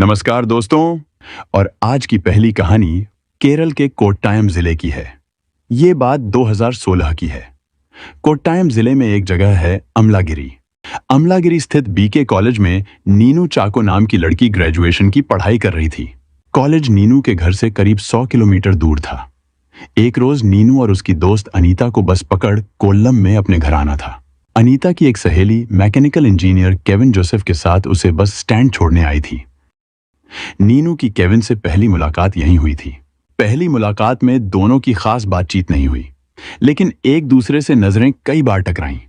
नमस्कार दोस्तों। और आज की पहली कहानी केरल के कोट्टायम जिले की है। ये बात 2016 की है। कोट्टायम जिले में एक जगह है अमलागिरी। अमलागिरी स्थित बीके कॉलेज में नीनू चाको नाम की लड़की ग्रेजुएशन की पढ़ाई कर रही थी। कॉलेज नीनू के घर से करीब 100 किलोमीटर दूर था। एक रोज नीनू और उसकी दोस्त अनीता को बस पकड़ कोल्लम में अपने घर आना था। अनीता की एक सहेली मैकेनिकल इंजीनियर केविन जोसेफ के साथ उसे बस स्टैंड छोड़ने आई थी। नीनू की केविन से पहली मुलाकात यहीं हुई थी। पहली मुलाकात में दोनों की खास बातचीत नहीं हुई, लेकिन एक दूसरे से नजरें कई बार टकराईं।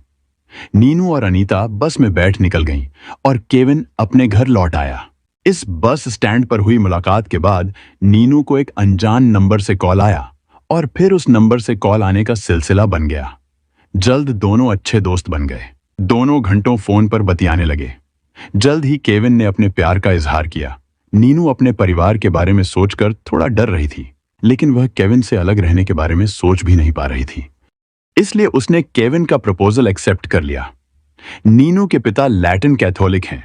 नीनू और अनीता बस में बैठ निकल गईं और केविन अपने घर लौट आया। इस बस स्टैंड पर हुई मुलाकात के बाद नीनू को एक अनजान नंबर से कॉल आया और फिर उस नंबर से कॉल आने का सिलसिला बन गया। जल्द दोनों अच्छे दोस्त बन गए। दोनों घंटों फोन पर बतियाने लगे। जल्द ही केविन ने अपने प्यार का इजहार किया। नीनू अपने परिवार के बारे में सोचकर थोड़ा डर रही थी, लेकिन वह केविन से अलग रहने के बारे में सोच भी नहीं पा रही थी। इसलिए उसने केविन का प्रपोजल एक्सेप्ट कर लिया। नीनू के पिता लैटिन कैथोलिक हैं,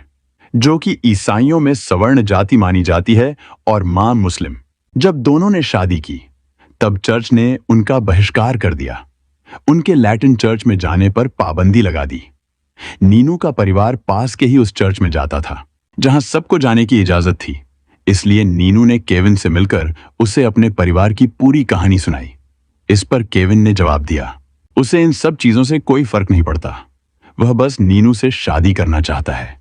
जो कि ईसाइयों में सवर्ण जाति मानी जाती है, और मां मुस्लिम। जब दोनों ने शादी की तब चर्च ने उनका बहिष्कार कर दिया। उनके लैटिन चर्च में जाने पर पाबंदी लगा दी। नीनू का परिवार पास के ही उस चर्च में जाता था जहां सबको जाने की इजाजत थी। इसलिए नीनू ने केविन से मिलकर उसे अपने परिवार की पूरी कहानी सुनाई। इस पर केविन ने जवाब दिया, उसे इन सब चीजों से कोई फर्क नहीं पड़ता, वह बस नीनू से शादी करना चाहता है।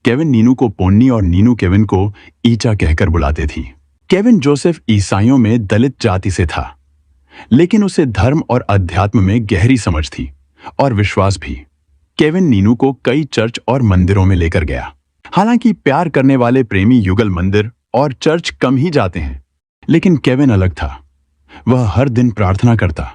केविन नीनू को पोन्नी और नीनू केविन को ईचा कहकर बुलाते थी। केविन जोसेफ ईसाइयों में दलित जाति से था, लेकिन उसे धर्म और अध्यात्म में गहरी समझ थी और विश्वास भी। केविन नीनू को कई चर्च और मंदिरों में लेकर गया। हालांकि प्यार करने वाले प्रेमी युगल मंदिर और चर्च कम ही जाते हैं, लेकिन केविन अलग था। वह हर दिन प्रार्थना करता,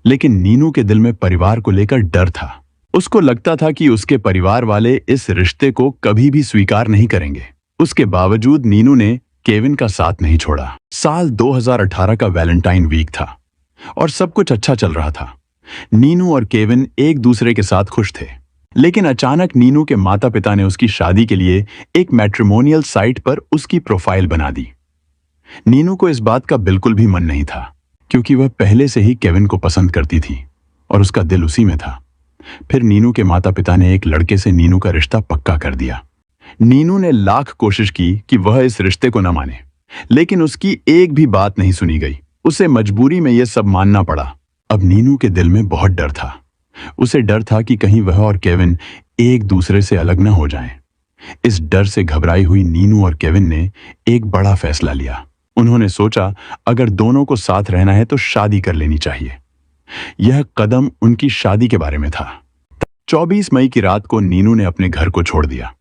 लेकिन नीनू के दिल में परिवार को लेकर डर था। उसको लगता था कि उसके परिवार वाले इस रिश्ते को कभी भी स्वीकार नहीं करेंगे। उसके बावजूद नीनू ने केविन का साथ नहीं छोड़ा। साल 2018 का वैलेंटाइन वीक था और सब कुछ अच्छा चल रहा था। नीनू और केविन एक दूसरे के साथ खुश थे, लेकिन अचानक नीनू के माता पिता ने उसकी शादी के लिए एक मैट्रिमोनियल साइट पर उसकी प्रोफाइल बना दी। नीनू को इस बात का बिल्कुल भी मन नहीं था, क्योंकि वह पहले से ही केविन को पसंद करती थी और उसका दिल उसी में था। फिर नीनू के माता पिता ने एक लड़के से नीनू का रिश्ता पक्का कर दिया। नीनू ने लाख कोशिश की कि वह इस रिश्ते को न माने, लेकिन उसकी एक भी बात नहीं सुनी गई। उसे मजबूरी में यह सब मानना पड़ा। अब नीनू के दिल में बहुत डर था। उसे डर था कि कहीं वह और केविन एक दूसरे से अलग न हो जाएं। इस डर से घबराई हुई नीनू और केविन ने एक बड़ा फैसला लिया। उन्होंने सोचा, अगर दोनों को साथ रहना है तो शादी कर लेनी चाहिए। यह कदम उनकी शादी के बारे में था। 24 मई की रात को नीनू ने अपने घर को छोड़ दिया।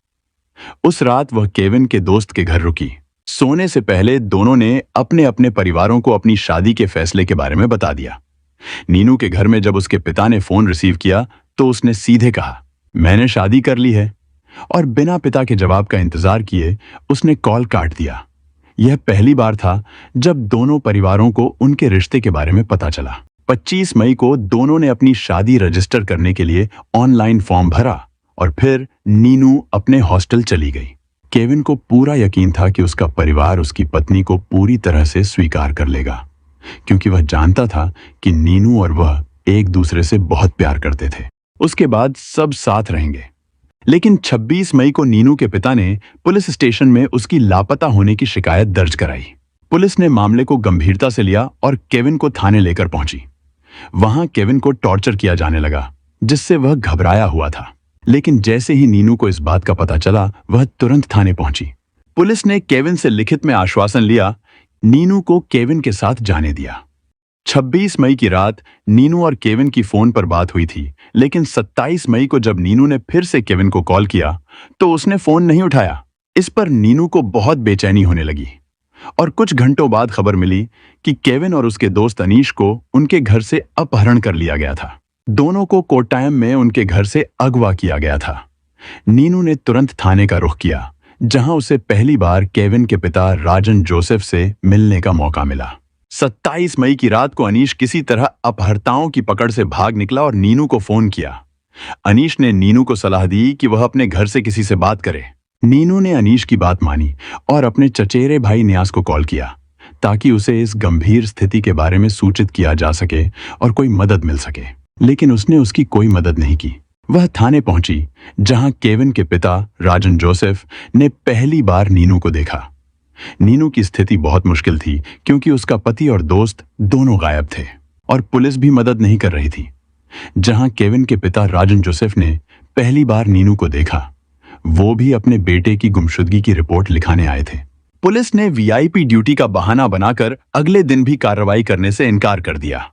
उस रात वह केविन के दोस्त के घर रुकी। सोने से पहले दोनों ने अपने अपने परिवारों को अपनी शादी के फैसले के बारे में बता दिया। नीनू के घर में जब उसके पिता ने फोन रिसीव किया तो उसने सीधे कहा, मैंने शादी कर ली है, और बिना पिता के जवाब का इंतजार किए उसने कॉल काट दिया। यह पहली बार था जब दोनों परिवारों को उनके रिश्ते के बारे में पता चला। 25 मई को दोनों ने अपनी शादी रजिस्टर करने के लिए ऑनलाइन फॉर्म भरा और फिर नीनू अपने हॉस्टल चली गई। केविन को पूरा यकीन था कि उसका परिवार उसकी पत्नी को पूरी तरह से स्वीकार कर लेगा, क्योंकि वह जानता था कि नीनू और वह एक दूसरे से बहुत प्यार करते थे। उसके बाद सब साथ रहेंगे। लेकिन 26 मई को नीनू के पिता ने पुलिस स्टेशन में उसकी लापता होने की शिकायत दर्ज कराई। पुलिस ने मामले को गंभीरता से लिया और केविन को थाने लेकर पहुंची। वहां केविन को टॉर्चर किया जाने लगा, जिससे वह घबराया हुआ था। लेकिन जैसे ही नीनू को इस बात का पता चला, वह तुरंत थाने पहुंची। पुलिस ने केविन से लिखित में आश्वासन लिया, नीनू को केविन के साथ जाने दिया। 26 मई की रात नीनू और केविन की फोन पर बात हुई थी, लेकिन 27 मई को जब नीनू ने फिर से केविन को कॉल किया तो उसने फोन नहीं उठाया। इस पर नीनू को बहुत बेचैनी होने लगी और कुछ घंटों बाद खबर मिली कि केविन और उसके दोस्त अनीश को उनके घर से अपहरण कर लिया गया था। दोनों को कोट्टायम में उनके घर से अगवा किया गया था। नीनू ने तुरंत थाने का रुख किया, जहां उसे पहली बार केविन के पिता राजन जोसेफ से मिलने का मौका मिला। 27 मई की रात को अनीश किसी तरह अपहर्ताओं की पकड़ से भाग निकला और नीनू को फोन किया। अनीश ने नीनू को सलाह दी कि वह अपने घर से किसी से बात करे नीनू ने अनीश की बात मानी और अपने चचेरे भाई न्यास को कॉल किया ताकि उसे इस गंभीर स्थिति के बारे में सूचित किया जा सके और कोई मदद मिल सके। लेकिन उसने उसकी कोई मदद नहीं की। वह थाने पहुंची जहां केविन के पिता राजन जोसेफ ने पहली बार नीनू को देखा। नीनू की स्थिति बहुत मुश्किल थी क्योंकि उसका पति और दोस्त दोनों गायब थे और पुलिस भी मदद नहीं कर रही थी। जहां केविन के पिता राजन जोसेफ ने पहली बार नीनू को देखा, वो भी अपने बेटे की गुमशुदगी की रिपोर्ट लिखाने आए थे। पुलिस ने वीआईपी ड्यूटी का बहाना बनाकर अगले दिन भी कार्रवाई करने से इनकार कर दिया।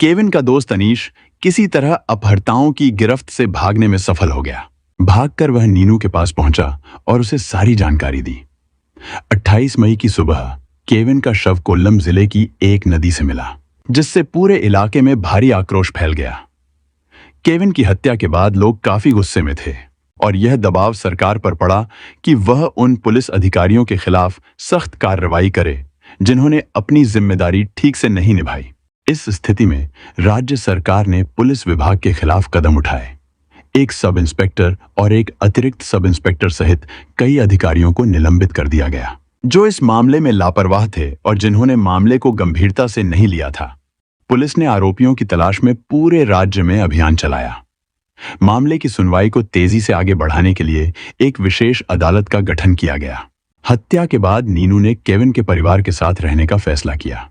केविन का दोस्त अनीश किसी तरह अपहर्ताओं की गिरफ्त से भागने में सफल हो गया। भागकर वह नीनू के पास पहुंचा और उसे सारी जानकारी दी। 28 मई की सुबह केविन का शव कोल्लम जिले की एक नदी से मिला, जिससे पूरे इलाके में भारी आक्रोश फैल गया। केविन की हत्या के बाद लोग काफी गुस्से में थे और यह दबाव सरकार पर पड़ा कि वह उन पुलिस अधिकारियों के खिलाफ सख्त कार्रवाई करे जिन्होंने अपनी जिम्मेदारी ठीक से नहीं निभाई। इस स्थिति में राज्य सरकार ने पुलिस विभाग के खिलाफ कदम उठाए। एक सब इंस्पेक्टर और एक अतिरिक्त सब इंस्पेक्टर सहित कई अधिकारियों को निलंबित कर दिया गया, जो इस मामले में लापरवाह थे और जिन्होंने मामले को गंभीरता से नहीं लिया था। पुलिस ने आरोपियों की तलाश में पूरे राज्य में अभियान चलाया। मामले की सुनवाई को तेजी से आगे बढ़ाने के लिए एक विशेष अदालत का गठन किया गया। हत्या के बाद नीनू ने केविन के परिवार के साथ रहने का फैसला किया।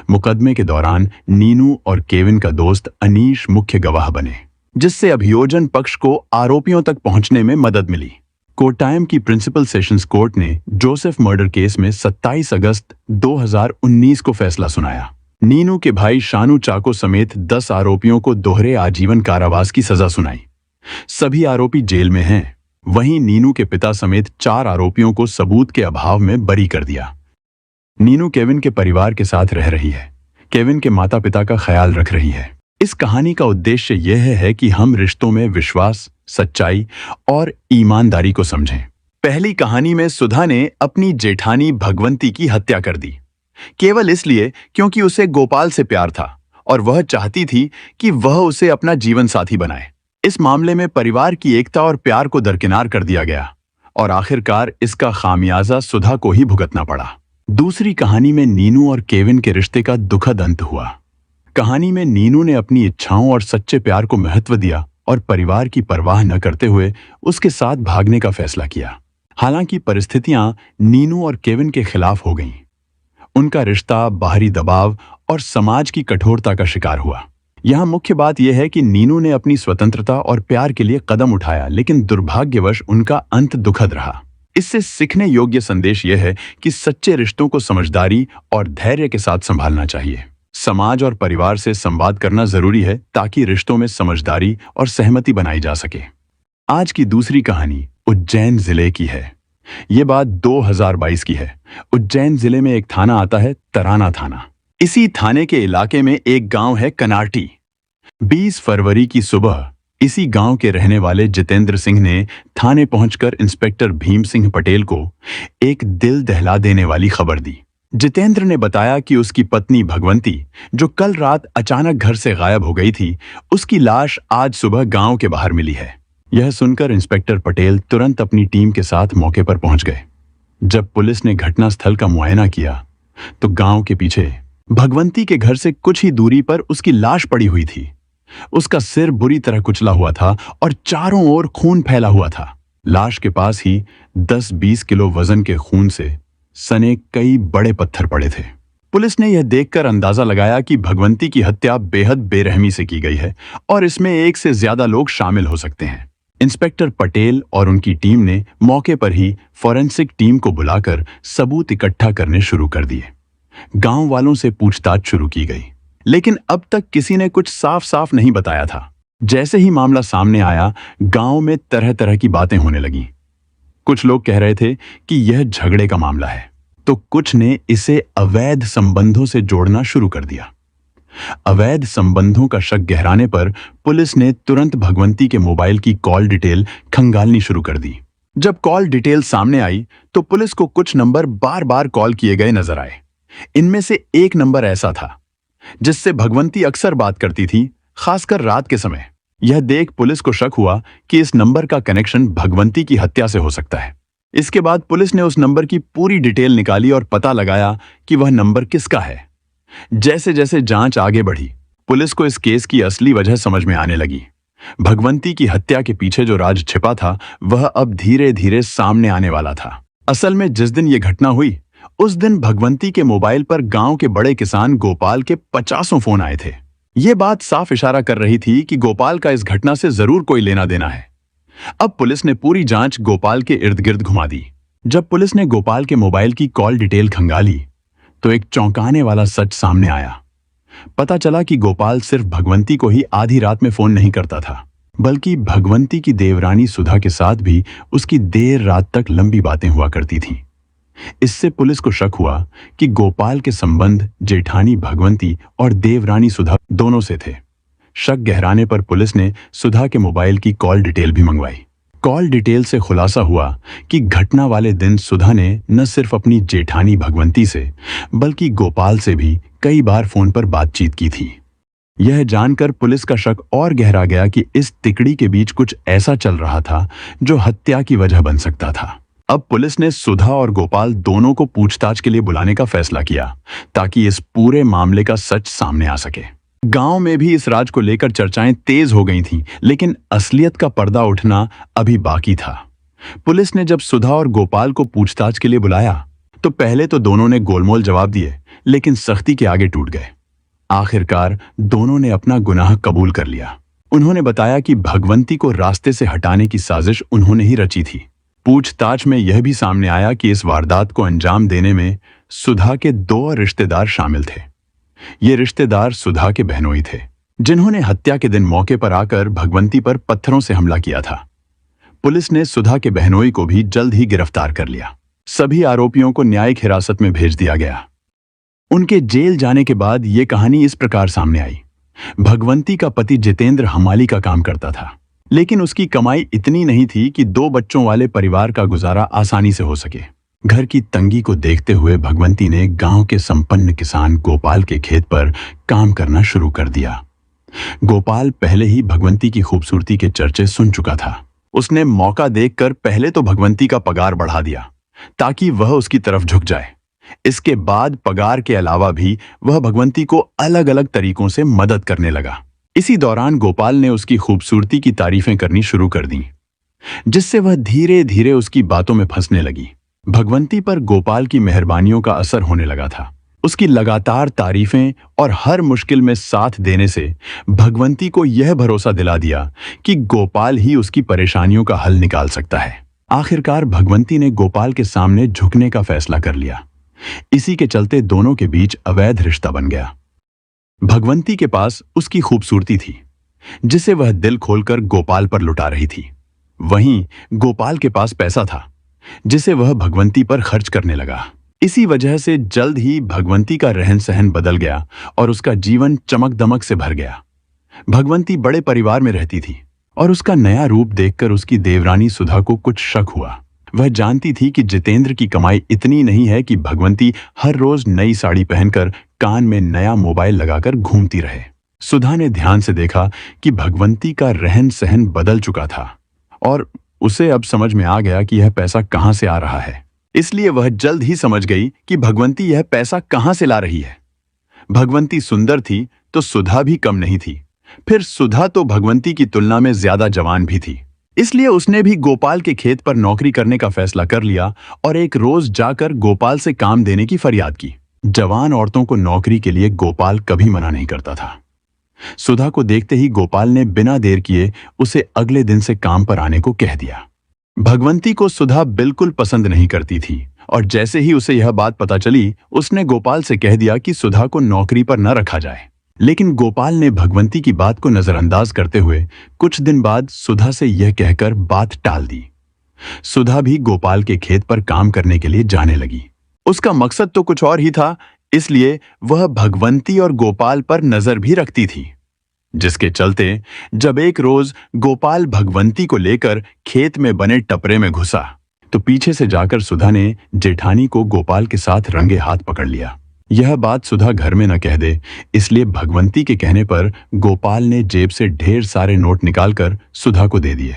मुकदमे के दौरान नीनू और केविन का दोस्त अनीश मुख्य गवाह बने, जिससे अभियोजन पक्ष को आरोपियों तक पहुंचने में मदद मिली। कोट्टायम की प्रिंसिपल सेशंस कोर्ट ने जोसेफ मर्डर केस में 27 अगस्त 2019 को फैसला सुनाया। नीनू के भाई शानू चाको समेत 10 आरोपियों को दोहरे आजीवन कारावास की सजा सुनाई। सभी आरोपी जेल में हैं। वहीं नीनू के पिता समेत 4 आरोपियों को सबूत के अभाव में बरी कर दिया। नीनू केविन के परिवार के साथ रह रही है, केविन के माता पिता का ख्याल रख रही है। इस कहानी का उद्देश्य यह है कि हम रिश्तों में विश्वास, सच्चाई और ईमानदारी को समझें। पहली कहानी में सुधा ने अपनी जेठानी भगवंती की हत्या कर दी, केवल इसलिए क्योंकि उसे गोपाल से प्यार था और वह चाहती थी कि वह उसे अपना जीवन साथी बनाए। इस मामले में परिवार की एकता और प्यार को दरकिनार कर दिया गया और आखिरकार इसका खामियाजा सुधा को ही भुगतना पड़ा। दूसरी कहानी में नीनू और केविन के रिश्ते का दुखद अंत हुआ। कहानी में नीनू ने अपनी इच्छाओं और सच्चे प्यार को महत्व दिया और परिवार की परवाह न करते हुए उसके साथ भागने का फैसला किया। हालांकि परिस्थितियां नीनू और केविन के खिलाफ हो गईं। उनका रिश्ता बाहरी दबाव और समाज की कठोरता का शिकार हुआ। यहाँ मुख्य बात यह है कि नीनू ने अपनी स्वतंत्रता और प्यार के लिए कदम उठाया, लेकिन दुर्भाग्यवश उनका अंत दुखद रहा। इससे सीखने योग्य संदेश यह है कि सच्चे रिश्तों को समझदारी और धैर्य के साथ संभालना चाहिए। समाज और परिवार से संवाद करना जरूरी है ताकि रिश्तों में समझदारी और सहमति बनाई जा सके। आज की दूसरी कहानी उज्जैन जिले की है। ये बात 2022 की है। उज्जैन जिले में एक थाना आता है, तराना थाना। इसी थाने के इलाके में एक गांव है कनाटी। 20 फरवरी की सुबह इसी गांव के रहने वाले जितेंद्र सिंह ने थाने पहुंचकर इंस्पेक्टर भीम सिंह पटेल को एक दिल दहला देने वाली खबर दी। जितेंद्र ने बताया कि उसकी पत्नी भगवंती, जो कल रात अचानक घर से गायब हो गई थी, उसकी लाश आज सुबह गांव के बाहर मिली है। यह सुनकर इंस्पेक्टर पटेल तुरंत अपनी टीम के साथ मौके पर पहुंच गए। जब पुलिस ने घटनास्थल का मुआयना किया तो गांव के पीछे भगवंती के घर से कुछ ही दूरी पर उसकी लाश पड़ी हुई थी। उसका सिर बुरी तरह कुचला हुआ था और चारों ओर खून फैला हुआ था। लाश के पास ही 10-20 किलो वजन के खून से सने कई बड़े पत्थर पड़े थे। पुलिस ने यह देखकर अंदाजा लगाया कि भगवंती की हत्या बेहद बेरहमी से की गई है और इसमें एक से ज्यादा लोग शामिल हो सकते हैं। इंस्पेक्टर पटेल और उनकी टीम ने मौके पर ही फॉरेंसिक टीम को बुलाकर सबूत इकट्ठा करने शुरू कर दिए। गांव वालों से पूछताछ शुरू की गई, लेकिन अब तक किसी ने कुछ साफ साफ नहीं बताया था। जैसे ही मामला सामने आया, गांव में तरह तरह की बातें होने लगीं। कुछ लोग कह रहे थे कि यह झगड़े का मामला है, तो कुछ ने इसे अवैध संबंधों से जोड़ना शुरू कर दिया। अवैध संबंधों का शक गहराने पर पुलिस ने तुरंत भगवंती के मोबाइल की कॉल डिटेल खंगालनी शुरू कर दी। जब कॉल डिटेल सामने आई तो पुलिस को कुछ नंबर बार बार कॉल किए गए नजर आए। इनमें से एक नंबर ऐसा था जिससे भगवंती अक्सर बात करती थी, खासकर रात के समय। यह देख पुलिस को शक हुआ कि इस नंबर का कनेक्शन भगवंती की हत्या से हो सकता है। इसके बाद पुलिस ने उस नंबर की पूरी डिटेल निकाली और पता लगाया कि वह नंबर किसका है। जैसे जैसे जांच आगे बढ़ी, पुलिस को इस केस की असली वजह समझ में आने लगी। भगवंती की हत्या के पीछे जो राज छिपा था, वह अब धीरे धीरे सामने आने वाला था। असल में जिस दिन यह घटना हुई, उस दिन भगवंती के मोबाइल पर गांव के बड़े किसान गोपाल के 50 फोन आए थे। ये बात साफ इशारा कर रही थी कि गोपाल का इस घटना से जरूर कोई लेना देना है। अब पुलिस ने पूरी जांच गोपाल के इर्द गिर्द घुमा दी। जब पुलिस ने गोपाल के मोबाइल की कॉल डिटेल खंगाली, तो एक चौंकाने वाला सच सामने आया। पता चला कि गोपाल सिर्फ भगवंती को ही आधी रात में फोन नहीं करता था, बल्कि भगवंती की देवरानी सुधा के साथ भी उसकी देर रात तक लंबी बातें हुआ करती थीं। इससे पुलिस को शक हुआ कि गोपाल के संबंध जेठानी भगवंती और देवरानी सुधा दोनों से थे। शक गहराने पर पुलिस ने सुधा के मोबाइल की कॉल डिटेल भी मंगवाई। कॉल डिटेल से खुलासा हुआ कि घटना वाले दिन सुधा ने न सिर्फ अपनी जेठानी भगवंती से, बल्कि गोपाल से भी कई बार फोन पर बातचीत की थी। यह जानकर पुलिस का शक और गहरा गया कि इस तिकड़ी के बीच कुछ ऐसा चल रहा था जो हत्या की वजह बन सकता था। अब पुलिस ने सुधा और गोपाल दोनों को पूछताछ के लिए बुलाने का फैसला किया, ताकि इस पूरे मामले का सच सामने आ सके। गांव में भी इस राज को लेकर चर्चाएं तेज हो गई थीं, लेकिन असलियत का पर्दा उठना अभी बाकी था। पुलिस ने जब सुधा और गोपाल को पूछताछ के लिए बुलाया, तो पहले तो दोनों ने गोलमोल जवाब दिए, लेकिन सख्ती के आगे टूट गए। आखिरकार दोनों ने अपना गुनाह कबूल कर लिया। उन्होंने बताया कि भगवंती को रास्ते से हटाने की साजिश उन्होंने ही रची थी। पूछताछ में यह भी सामने आया कि इस वारदात को अंजाम देने में सुधा के 2 और रिश्तेदार शामिल थे। ये रिश्तेदार सुधा के बहनोई थे, जिन्होंने हत्या के दिन मौके पर आकर भगवंती पर पत्थरों से हमला किया था। पुलिस ने सुधा के बहनोई को भी जल्द ही गिरफ्तार कर लिया। सभी आरोपियों को न्यायिक हिरासत में भेज दिया गया। उनके जेल जाने के बाद ये कहानी इस प्रकार सामने आई। भगवंती का पति जितेंद्र हमाली का काम करता था, लेकिन उसकी कमाई इतनी नहीं थी कि 2 बच्चों वाले परिवार का गुजारा आसानी से हो सके। घर की तंगी को देखते हुए भगवंती ने गांव के संपन्न किसान गोपाल के खेत पर काम करना शुरू कर दिया। गोपाल पहले ही भगवंती की खूबसूरती के चर्चे सुन चुका था। उसने मौका देखकर पहले तो भगवंती का पगार बढ़ा दिया, ताकि वह उसकी तरफ झुक जाए। इसके बाद पगार के अलावा भी वह भगवंती को अलग अलग तरीकों से मदद करने लगा। इसी दौरान गोपाल ने उसकी खूबसूरती की तारीफें करनी शुरू कर दी, जिससे वह धीरे धीरे उसकी बातों में फंसने लगी। भगवंती पर गोपाल की मेहरबानियों का असर होने लगा था। उसकी लगातार तारीफें और हर मुश्किल में साथ देने से भगवंती को यह भरोसा दिला दिया कि गोपाल ही उसकी परेशानियों का हल निकाल सकता है। आखिरकार भगवंती ने गोपाल के सामने झुकने का फैसला कर लिया। इसी के चलते दोनों के बीच अवैध रिश्ता बन गया। भगवंती के पास उसकी खूबसूरती थी, जिसे वह दिल खोलकर गोपाल पर लुटा रही थी। वहीं गोपाल के पास पैसा था, जिसे वह भगवंती पर खर्च करने लगा। इसी वजह से जल्द ही भगवंती का रहन सहन बदल गया और उसका जीवन चमक दमक से भर गया। भगवंती बड़े परिवार में रहती थी और उसका नया रूप देखकर उसकी देवरानी सुधा को कुछ शक हुआ। वह जानती थी कि जितेंद्र की कमाई इतनी नहीं है कि भगवंती हर रोज नई साड़ी पहनकर कान में नया मोबाइल लगाकर घूमती रहे। सुधा ने ध्यान से देखा कि भगवंती का रहन सहन बदल चुका था और उसे अब समझ में आ गया कि यह पैसा कहां से आ रहा है। इसलिए वह जल्द ही समझ गई कि भगवंती यह पैसा कहां से ला रही है। भगवंती सुंदर थी तो सुधा भी कम नहीं थी। फिर सुधा तो भगवंती की तुलना में ज्यादा जवान भी थी। इसलिए उसने भी गोपाल के खेत पर नौकरी करने का फैसला कर लिया और एक रोज जाकर गोपाल से काम देने की फरियाद की। जवान औरतों को नौकरी के लिए गोपाल कभी मना नहीं करता था। सुधा को देखते ही गोपाल ने बिना देर किए उसे अगले दिन से काम पर आने को कह दिया। भगवंती को सुधा बिल्कुल पसंद नहीं करती थी और जैसे ही उसे यह बात पता चली, उसने गोपाल से कह दिया कि सुधा को नौकरी पर न रखा जाए। लेकिन गोपाल ने भगवंती की बात को नजरअंदाज करते हुए कुछ दिन बाद सुधा से यह कहकर बात टाल दी। सुधा भी गोपाल के खेत पर काम करने के लिए जाने लगी। उसका मकसद तो कुछ और ही था, इसलिए वह भगवंती और गोपाल पर नजर भी रखती थी, जिसके चलते जब एक रोज गोपाल भगवंती को लेकर खेत में बने टपरे में घुसा, तो पीछे से जाकर सुधा ने जेठानी को गोपाल के साथ रंगे हाथ पकड़ लिया। यह बात सुधा घर में न कह दे, इसलिए भगवंती के कहने पर गोपाल ने जेब से ढेर सारे नोट निकालकर सुधा को दे दिए।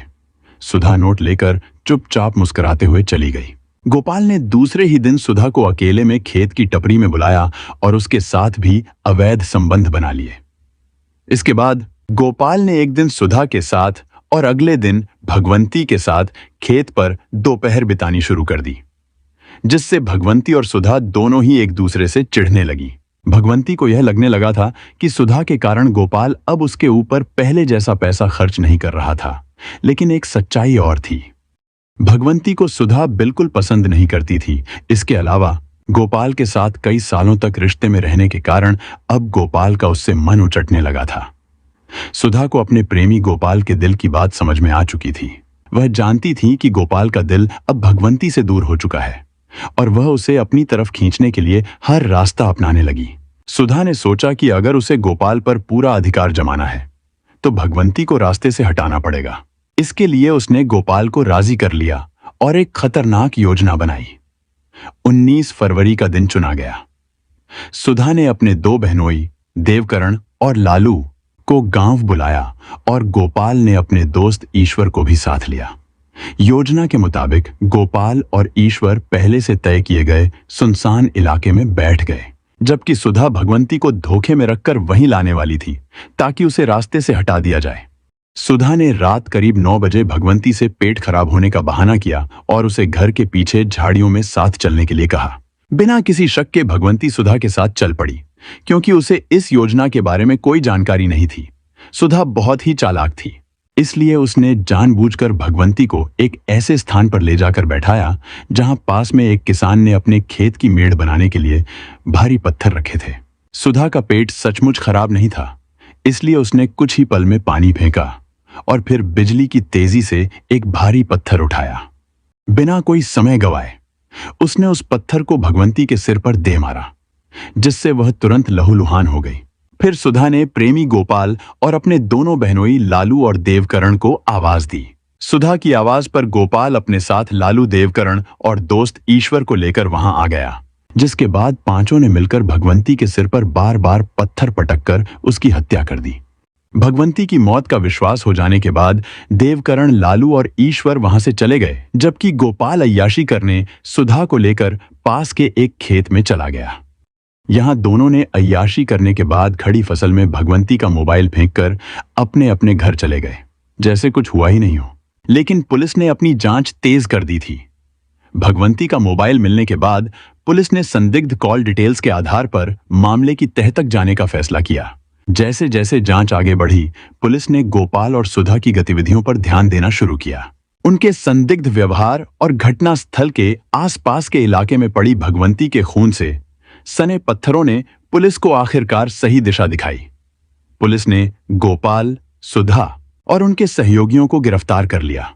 सुधा नोट लेकर चुपचाप मुस्कुराते हुए चली गई। गोपाल ने दूसरे ही दिन सुधा को अकेले में खेत की टपरी में बुलाया और उसके साथ भी अवैध संबंध बना लिए। इसके बाद गोपाल ने एक दिन सुधा के साथ और अगले दिन भगवंती के साथ खेत पर दोपहर बितानी शुरू कर दी, जिससे भगवंती और सुधा दोनों ही एक दूसरे से चिढ़ने लगी। भगवंती को यह लगने लगा था कि सुधा के कारण गोपाल अब उसके ऊपर पहले जैसा पैसा खर्च नहीं कर रहा था, लेकिन एक सच्चाई और थी। भगवंती को सुधा बिल्कुल पसंद नहीं करती थी। इसके अलावा गोपाल के साथ कई सालों तक रिश्ते में रहने के कारण अब गोपाल का उससे मन उचटने लगा था। सुधा को अपने प्रेमी गोपाल के दिल की बात समझ में आ चुकी थी। वह जानती थी कि गोपाल का दिल अब भगवंती से दूर हो चुका है और वह उसे अपनी तरफ खींचने के लिए हर रास्ता अपनाने लगी। सुधा ने सोचा कि अगर उसे गोपाल पर पूरा अधिकार जमाना है तो भगवंती को रास्ते से हटाना पड़ेगा। इसके लिए उसने गोपाल को राजी कर लिया और एक खतरनाक योजना बनाई। 19 फरवरी का दिन चुना गया। सुधा ने अपने 2 बहनोई देवकरण और लालू को गांव बुलाया और गोपाल ने अपने दोस्त ईश्वर को भी साथ लिया। योजना के मुताबिक गोपाल और ईश्वर पहले से तय किए गए सुनसान इलाके में बैठ गए, जबकि सुधा भगवंती को धोखे में रखकर वहीं लाने वाली थी ताकि उसे रास्ते से हटा दिया जाए। सुधा ने रात करीब 9 बजे भगवंती से पेट खराब होने का बहाना किया और उसे घर के पीछे झाड़ियों में साथ चलने के लिए कहा। बिना किसी शक के भगवंती सुधा के साथ चल पड़ी, क्योंकि उसे इस योजना के बारे में कोई जानकारी नहीं थी। सुधा बहुत ही चालाक थी, इसलिए उसने जानबूझकर भगवंती को एक ऐसे स्थान पर ले जाकर बैठाया जहां पास में एक किसान ने अपने खेत की मेड़ बनाने के लिए भारी पत्थर रखे थे। सुधा का पेट सचमुच खराब नहीं था, इसलिए उसने कुछ ही पल में पानी फेंका और फिर बिजली की तेजी से एक भारी पत्थर उठाया। बिना कोई समय गवाए उसने उस पत्थर को भगवंती के सिर पर दे मारा, जिससे वह तुरंत लहूलुहान हो गई। फिर सुधा ने प्रेमी गोपाल और अपने दोनों बहनोई लालू और देवकरण को आवाज दी। सुधा की आवाज पर गोपाल अपने साथ लालू, देवकरण और दोस्त ईश्वर को लेकर वहां आ गया, जिसके बाद पांचों ने मिलकर भगवंती के सिर पर बार बार पत्थर पटककर उसकी हत्या कर दी। भगवंती की मौत का विश्वास हो जाने के बाद देवकरण, लालू और ईश्वर वहां से चले गए, जबकि गोपाल अय्याशी करने सुधा को लेकर पास के एक खेत में चला गया। यहां दोनों ने अय्याशी करने के बाद खड़ी फसल में भगवंती का मोबाइल फेंककर अपने अपने घर चले गए, जैसे कुछ हुआ ही नहीं हो। लेकिन पुलिस ने अपनी जांच तेज कर दी थी। भगवंती का मोबाइल मिलने के बाद पुलिस ने संदिग्ध कॉल डिटेल्स के आधार पर मामले की तह तक जाने का फैसला किया। जैसे जैसे जांच आगे बढ़ी, पुलिस ने गोपाल और सुधा की गतिविधियों पर ध्यान देना शुरू किया। उनके संदिग्ध व्यवहार और घटना स्थल के आसपास के इलाके में पड़ी भगवंती के खून से सने पत्थरों ने पुलिस को आखिरकार सही दिशा दिखाई। पुलिस ने गोपाल, सुधा और उनके सहयोगियों को गिरफ्तार कर लिया।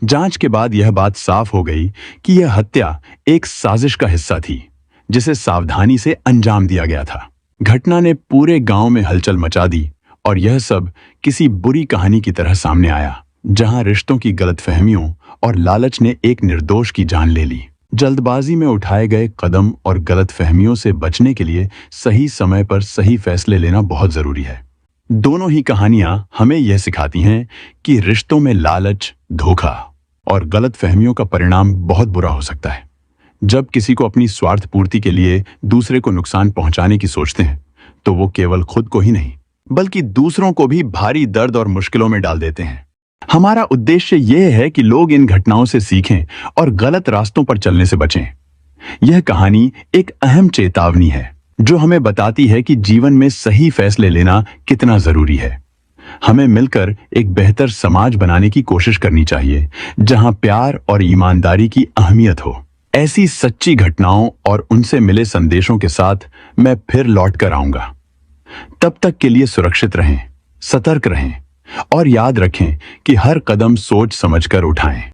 जांच के बाद यह बात साफ हो गई कि यह हत्या एक साजिश का हिस्सा थी, जिसे सावधानी से अंजाम दिया गया था। घटना ने पूरे गांव में हलचल मचा दी और यह सब किसी बुरी कहानी की तरह सामने आया, जहां रिश्तों की गलतफहमियों और लालच ने एक निर्दोष की जान ले ली। जल्दबाजी में उठाए गए कदम और गलतफहमियों से बचने के लिए सही समय पर सही फैसले लेना बहुत जरूरी है। दोनों ही कहानियां हमें यह सिखाती हैं कि रिश्तों में लालच, धोखा और गलतफहमियों का परिणाम बहुत बुरा हो सकता है। जब किसी को अपनी स्वार्थ पूर्ति के लिए दूसरे को नुकसान पहुंचाने की सोचते हैं, तो वो केवल खुद को ही नहीं बल्कि दूसरों को भी भारी दर्द और मुश्किलों में डाल देते हैं। हमारा उद्देश्य यह है कि लोग इन घटनाओं से सीखें और गलत रास्तों पर चलने से बचें। यह कहानी एक अहम चेतावनी है जो हमें बताती है कि जीवन में सही फैसले लेना कितना जरूरी है। हमें मिलकर एक बेहतर समाज बनाने की कोशिश करनी चाहिए, जहां प्यार और ईमानदारी की अहमियत हो। ऐसी सच्ची घटनाओं और उनसे मिले संदेशों के साथ मैं फिर लौट कर आऊंगा। तब तक के लिए सुरक्षित रहें, सतर्क रहें और याद रखें कि हर कदम सोच समझकर उठाएं।